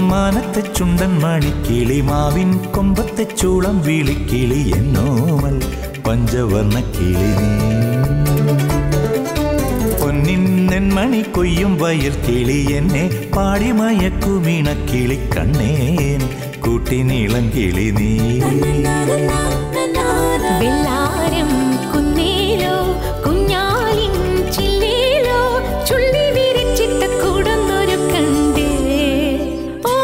മാനത്തെ ചുണ്ടൻ മണിക്കിളി മാവിൻ കൊമ്പത്തെ ചൂളം വിളിക്കിളി എന്നോമൽ പഞ്ചവർണ്ണ കിളി നീ പൊന്നിൻ നെന്മണി കൊയ്യും വയൽ കിളി എന്നെ പാടിമയക്കുമീണ കിളി കണ്ണേൻ കൂട്ടിനീളം കിളി നീ വെള്ളാരം കുന്നേലോ കുഞ്ഞാലിൻ ചില്ലേലോ ചുള്ളി വിരിച്ചിട്ട കൂടുന്നൊരു കണ്ടേ ഓ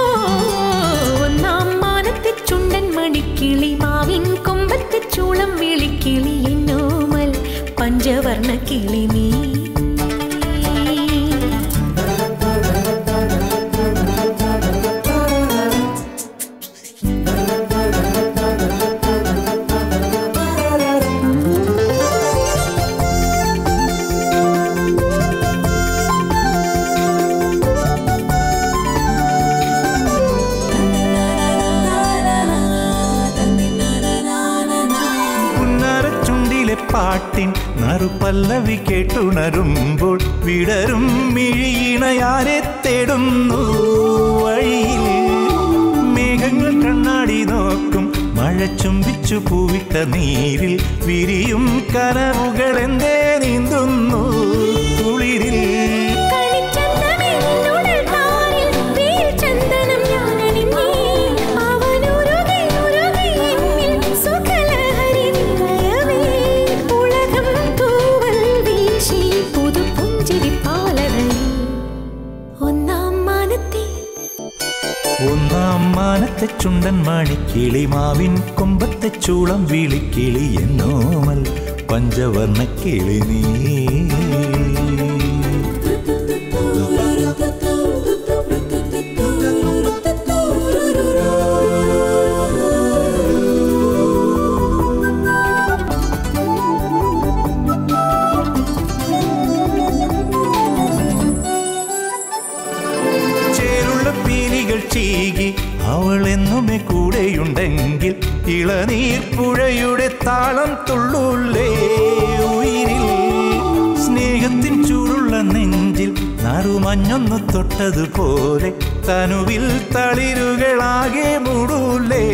ഒന്നാം മാനത്തെ ചുണ്ടൻ മണിക്കിളി മാവിൻ കൊമ്പത്തെ ചൂളം വിളിക്കിളി എന്നോമൽ പഞ്ചവർണ്ണ കിളി നീ പാട്ടിൻ നറുപല്ലവി കേട്ടുണരുമ്പോൾ വിടരും മിഴിയിണയാരെ തേടുന്നു വഴിയിൽ മേഘങ്ങൾ കണ്ണാടി നോക്കും മഴ ചുംബിച്ചു പൂവിട്ട നീരിൽ വിരിയും കനവുകൾ എന്തേ നീന്തുന്നു കുളിരിൽ ഒന്നാം മാനത്തെ ചുണ്ടൻ മണിക്കിളി മാവിൻ കൊമ്പത്തെ ചൂളം വിളിക്കിളി എന്നോമൽ പഞ്ചവർണ്ണ കിളി നീ അവൾ എന്നുമേ കൂടെയുണ്ടെങ്കിൽ ഇളനീർ പുഴയുടെ താളം തുള്ളൂലേ ഉയിരിൽ സ്നേഹത്തിൻ ചൂടുള്ള നെഞ്ചിൽ നറുമഞ്ഞൊന്നു തൊട്ടതുപോലെ തനുവിൽ തളിരുകളാകെ മൂടൂലേ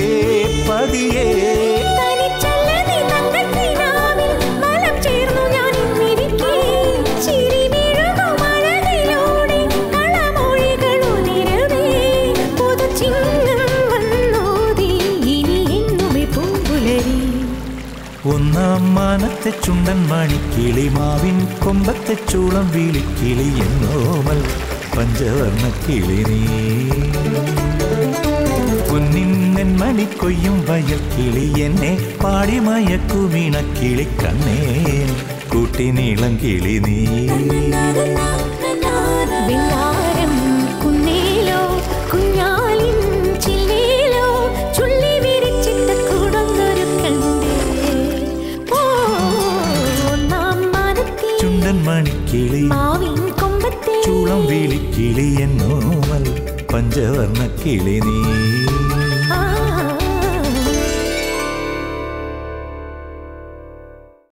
പതിയേ ഒന്നാം മാനത്തെ ചുണ്ടൻ മണിക്കിളി മാവിൻ കൊമ്പത്തെ ചൂളം വിളിക്കിളി എന്നോമൽ പഞ്ചവർണ്ണ കിളി നീ പൊന്നിൻ നെന്മണി കൊയ്യും വയൽ കിളി എന്നെ പാടിമയക്കുമീണ കിളി കണ്ണേൻ കൂട്ടിനീളം കിളി നീ വെള്ളാരം കുന്നേലോ കുഞ്ഞാലിൻ ചില്ലേലോ ചുള്ളി വിരിച്ചിട്ട കൂടുന്നൊരു കണ്ടേ ചുണ്ടൻ മണിക്കിളി മാവിൻ കൊമ്പത്തെ ചൂളം വിളിക്കിളി എന്നോമൽ പഞ്ചവർണ്ണ കിളി നീ